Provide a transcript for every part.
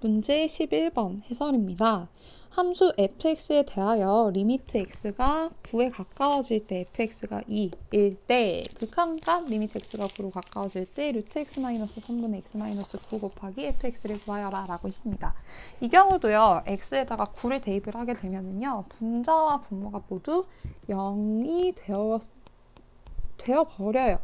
문제 11번 해설입니다. 함수 fx에 대하여 리미트 x가 9에 가까워질 때 fx가 2일 때 극한값 리미트 x가 9로 가까워질 때 루트 x-3분의 x-9 곱하기 fx를 구하여라 라고 있습니다. 이 경우도요. x에다가 9를 대입을 하게 되면은요. 분자와 분모가 모두 0이 되어 버려요.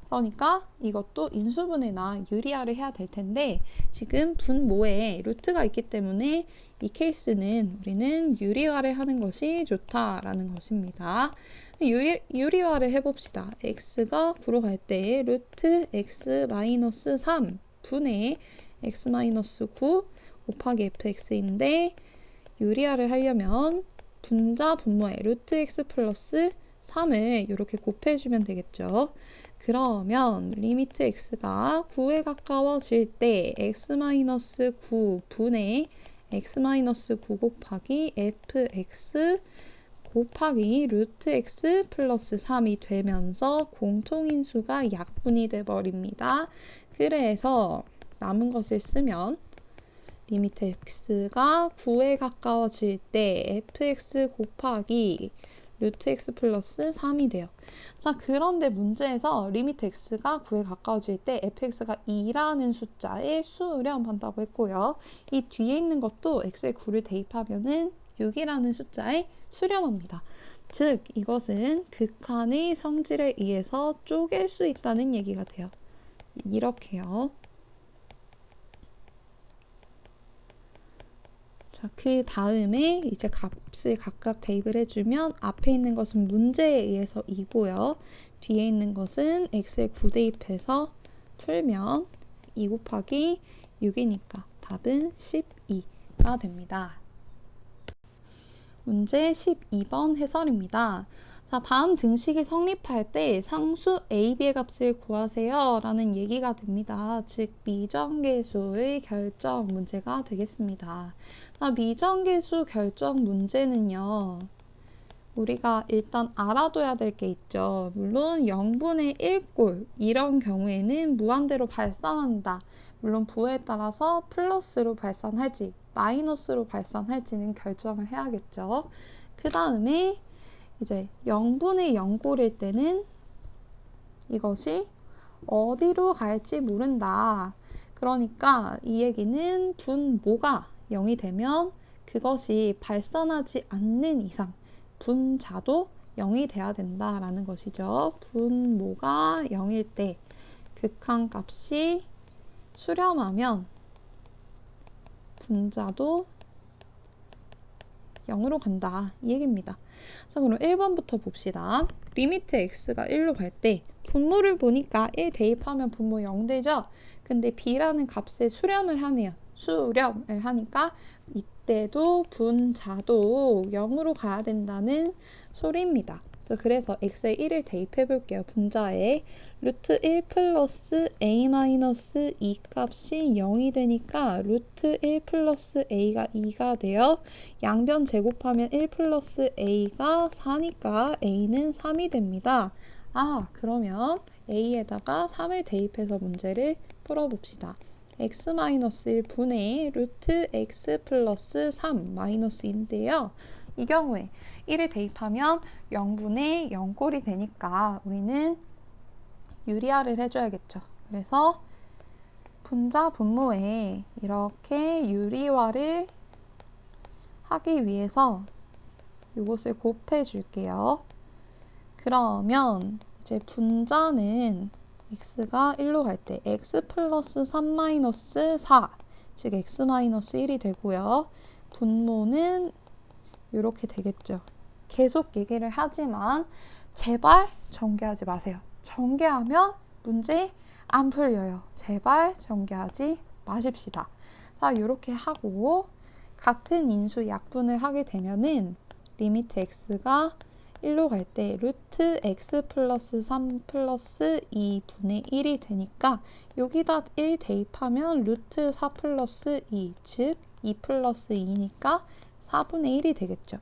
그러니까 이것도 인수분해나 유리화를 해야 될 텐데 지금 분모에 루트가 있기 때문에 이 케이스는 우리는 유리화를 하는 것이 좋다라는 것입니다. 유리화를 해봅시다. x가 9로 갈 때 루트 x-3 분의 x-9 곱하기 fx인데 유리화를 하려면 분자 분모에 루트 x 플러스 3을 이렇게 곱해주면 되겠죠. 그러면 리미트 x가 9에 가까워질 때 x-9 분의 x-9 곱하기 fx 곱하기 루트 x 플러스 3이 되면서 공통인수가 약분이 돼버립니다. 그래서 남은 것을 쓰면 리미트 x가 9에 가까워질 때 fx 곱하기 루트 x 플러스 3이 돼요. 자, 그런데 문제에서 리미트 x가 9에 가까워질 때 fx가 2라는 숫자에 수렴한다고 했고요. 이 뒤에 있는 것도 x에 9를 대입하면은 6이라는 숫자에 수렴합니다. 즉, 이것은 극한의 성질에 의해서 쪼갤 수 있다는 얘기가 돼요. 이렇게요. 자, 그 다음에 이제 값을 각각 대입을 해주면 앞에 있는 것은 문제에 의해서 2고요. 뒤에 있는 것은 x에 9 대입해서 풀면 2 곱하기 6이니까 답은 12가 됩니다. 문제 12번 해설입니다. 자, 다음 등식이 성립할 때 상수 a, b의 값을 구하세요 라는 얘기가 됩니다. 즉 미정계수의 결정 문제가 되겠습니다. 자, 미정계수 결정 문제는요. 우리가 일단 알아둬야 될 게 있죠. 물론 0분의 1꼴 이런 경우에는 무한대로 발산한다. 물론 부호에 따라서 플러스로 발산할지 마이너스로 발산할지는 결정을 해야겠죠. 그 다음에 이제 0분의 0꼴일 때는 이것이 어디로 갈지 모른다. 그러니까 이 얘기는 분모가 0이 되면 그것이 발산하지 않는 이상 분자도 0이 돼야 된다라는 것이죠. 분모가 0일 때 극한값이 수렴하면 분자도 0으로 간다. 이 얘기입니다. 자, 그럼 1번부터 봅시다. 리미트 x가 1로 갈 때 분모를 보니까 1 대입하면 분모 0 되죠? 근데 b라는 값에 수렴을 하네요. 수렴을 하니까 이때도 분자도 0으로 가야 된다는 소리입니다. 그래서 x에 1을 대입해 볼게요. 분자에 루트 1 플러스 a 마이너스 2 값이 0이 되니까 루트 1 플러스 a가 2가 돼요. 양변 제곱하면 1 플러스 a가 4니까 a는 3이 됩니다. 아, 그러면 a에다가 3을 대입해서 문제를 풀어봅시다. x-1 분의 루트 x 플러스 3 마이너스인데요. 이 경우에 1을 대입하면 0분의 0꼴이 되니까 우리는 유리화를 해줘야겠죠. 그래서 분자 분모에 이렇게 유리화를 하기 위해서 이것을 곱해 줄게요. 그러면 이제 분자는 x가 1로 갈 때 x 플러스 3 마이너스 4, 즉 x 마이너스 1이 되고요. 분모는 이렇게 되겠죠. 계속 얘기를 하지만 제발 전개하지 마세요. 전개하면 문제 안 풀려요. 제발 전개하지 마십시다. 자, 이렇게 하고 같은 인수 약분을 하게 되면은 리미트 x가 1로 갈 때 루트 x 플러스 3 플러스 2분의 1이 되니까 여기다 1 대입하면 루트 4 플러스 2, 즉 2 플러스 2니까 4분의 1이 되겠죠.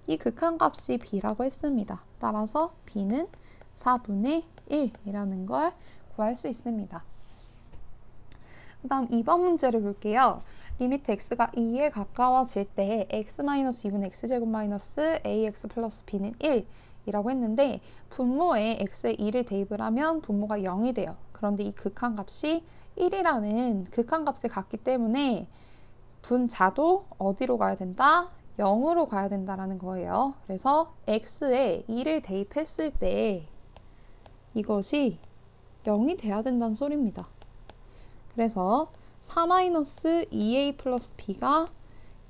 이 극한값이 b라고 했습니다. 따라서 b는 4분의 1이라는 걸 구할 수 있습니다. 그 다음 2번 문제를 볼게요. 리미트 x가 2에 가까워질 때 x-2분 x제곱 마이너스 ax 플러스 b는 1이라고 했는데 분모에 x에 2를 대입을 하면 분모가 0이 돼요. 그런데 이 극한값이 1이라는 극한값을 갖기 때문에 분자도 어디로 가야 된다? 0으로 가야 된다라는 거예요. 그래서 x에 2를 대입했을 때 이것이 0이 돼야 된다는 소리입니다. 그래서 4-2a 플러스 b가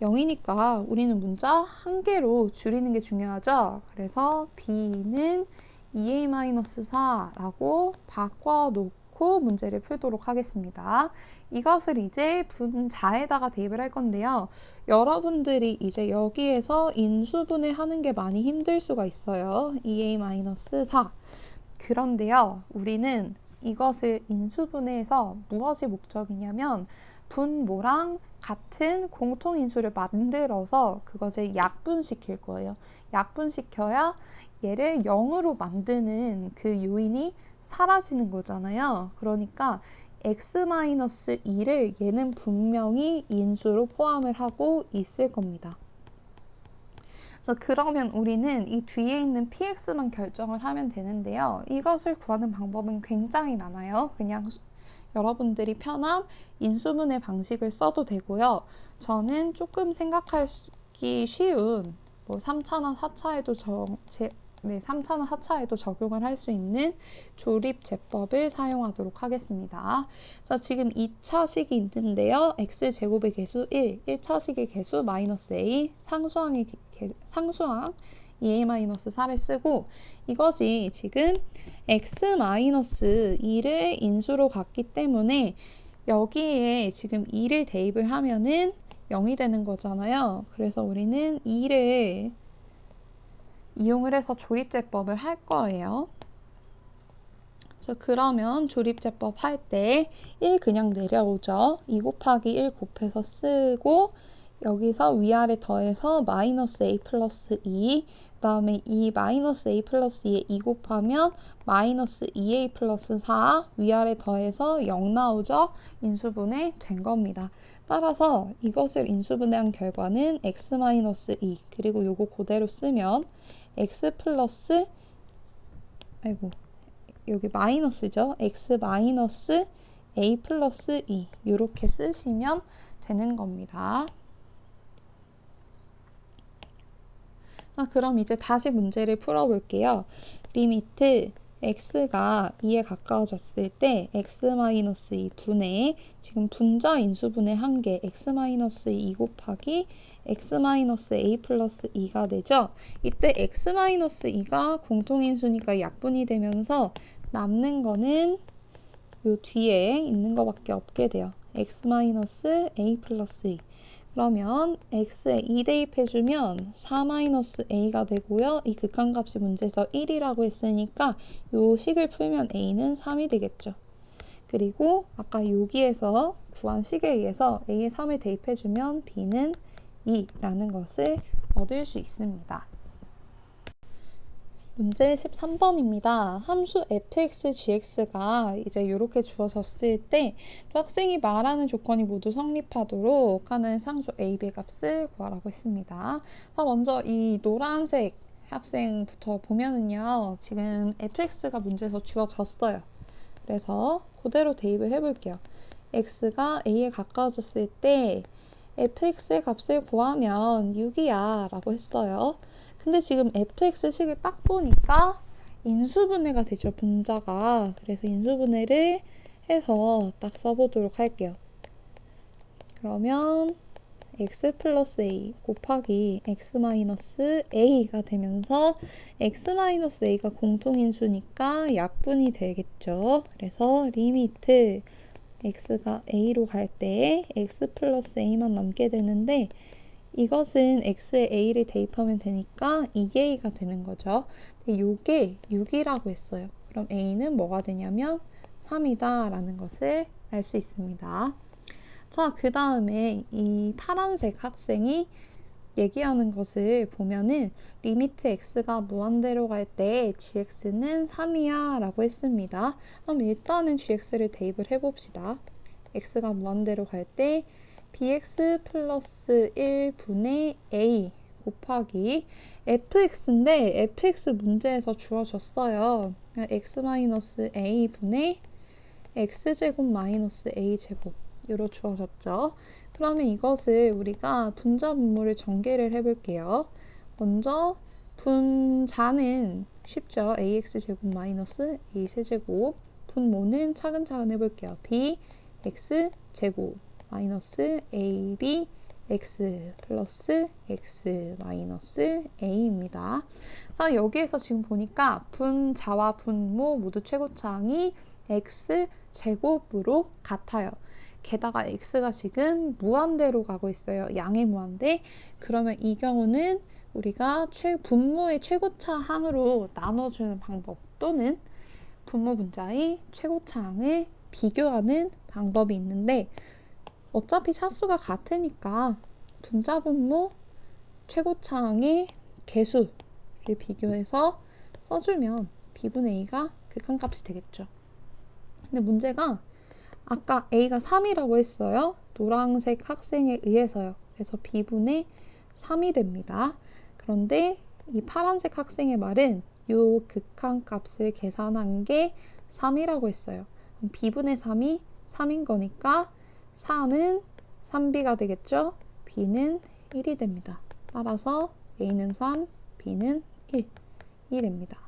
0이니까 우리는 문자 한 개로 줄이는 게 중요하죠. 그래서 b는 2a-4라고 바꿔놓고 문제를 풀도록 하겠습니다. 이것을 이제 분자에다가 대입을 할 건데요. 여러분들이 이제 여기에서 인수분해 하는 게 많이 힘들 수가 있어요. 2a-4. 그런데요, 우리는 이것을 인수분해해서 무엇이 목적이냐면 분모랑 같은 공통인수를 만들어서 그것을 약분시킬 거예요. 약분시켜야 얘를 0으로 만드는 그 요인이 사라지는 거잖아요. 그러니까 x-2를 얘는 분명히 인수로 포함을 하고 있을 겁니다. 그래서 그러면 우리는 이 뒤에 있는 px만 결정을 하면 되는데요. 이것을 구하는 방법은 굉장히 많아요. 그냥 여러분들이 편한 인수분해 방식을 써도 되고요. 저는 조금 생각하기 쉬운 3차나 4차에도 3차나 4차에도 적용을 할 수 있는 조립제법을 사용하도록 하겠습니다. 자, 지금 2차식이 있는데요. x제곱의 개수 1, 1차식의 개수 마이너스 a, 상수항 2a-4를 쓰고 이것이 지금 x-2를 인수로 갔기 때문에 여기에 지금 2를 대입을 하면은 0이 되는 거잖아요. 그래서 우리는 2를 이용을 해서 조립제법을 할 거예요. 그래서 그러면 조립제법 할 때 1 그냥 내려오죠. 2 곱하기 1 곱해서 쓰고 여기서 위아래 더해서 마이너스 a 플러스 2, 그 다음에 이 마이너스 a 플러스 2에 2 곱하면 마이너스 2a 플러스 4, 위아래 더해서 0 나오죠? 인수분해 된 겁니다. 따라서 이것을 인수분해한 결과는 x-2, 그리고 요거 그대로 쓰면 x 플러스, 여기 마이너스죠? x 마이너스 a 플러스 2 이렇게 쓰시면 되는 겁니다. 그럼 이제 다시 문제를 풀어볼게요. 리미트 x가 2에 가까워졌을 때 x-2 분의 지금 분자 인수분해 한 개 x-2 곱하기 x-a 플러스 2가 되죠. 이때 x-2가 공통인수니까 약분이 되면서 남는 거는 요 뒤에 있는 거밖에 없게 돼요. x-a 플러스 2. 그러면 x에 2 대입해주면 4-a가 되고요. 이 극한값이 문제에서 1이라고 했으니까 요 식을 풀면 a는 3이 되겠죠. 그리고 아까 여기에서 구한 식에 의해서 a에 3을 대입해주면 b는 2라는 것을 얻을 수 있습니다. 문제 13번입니다. 함수 fx, gx가 이제 이렇게 주어졌을 때 학생이 말하는 조건이 모두 성립하도록 하는 상수 a, b 값을 구하라고 했습니다. 자, 먼저 이 노란색 학생부터 보면은요. 지금 fx가 문제에서 주어졌어요. 그래서 그대로 대입을 해볼게요. x가 a에 가까워졌을 때 fx의 값을 구하면 6이야 라고 했어요. 근데 지금 fx식을 딱 보니까 인수분해가 되죠, 분자가. 그래서 인수분해를 해서 딱 써보도록 할게요. 그러면 x 플러스 a 곱하기 x 마이너스 a가 되면서 x 마이너스 a가 공통인수니까 약분이 되겠죠. 그래서 리미트 x가 a로 갈 때 x 플러스 a만 남게 되는데 이것은 x에 a를 대입하면 되니까 2a가 되는 거죠. 이게 6이라고 했어요. 그럼 a는 뭐가 되냐면 3이다 라는 것을 알 수 있습니다. 자, 그 다음에 이 파란색 학생이 얘기하는 것을 보면은 리미트 x가 무한대로 갈 때 gx는 3이야 라고 했습니다. 그럼 일단은 gx를 대입을 해봅시다. x가 무한대로 갈 때 bx 플러스 1분의 a 곱하기 fx인데 fx 문제에서 주어졌어요. x 마이너스 a 분의 x제곱 마이너스 a제곱 이로 주어졌죠. 그러면 이것을 우리가 분자 분모를 전개를 해볼게요. 먼저 분자는 쉽죠. ax제곱 마이너스 a세제곱. 분모는 차근차근 해볼게요. bx제곱 마이너스 ab x 플러스 x 마이너스 a입니다. 자, 여기에서 지금 보니까 분자와 분모 모두 최고차항이 x 제곱으로 같아요. 게다가 x가 지금 무한대로 가고 있어요. 양의 무한대. 그러면 이 경우는 우리가 분모의 최고차항으로 나눠주는 방법 또는 분모 분자의 최고차항을 비교하는 방법이 있는데 어차피 차수가 같으니까 분자 분모 최고차항의 개수를 비교해서 써주면 b분의 a가 극한값이 되겠죠. 근데 문제가 아까 a가 3이라고 했어요. 노란색 학생에 의해서요. 그래서 b분의 3이 됩니다. 그런데 이 파란색 학생의 말은 이 극한값을 계산한 게 3이라고 했어요. 그럼 b분의 3이 3인 거니까 3은 3b가 되겠죠. b는 1이 됩니다. 따라서 a는 3, b는 1이 됩니다.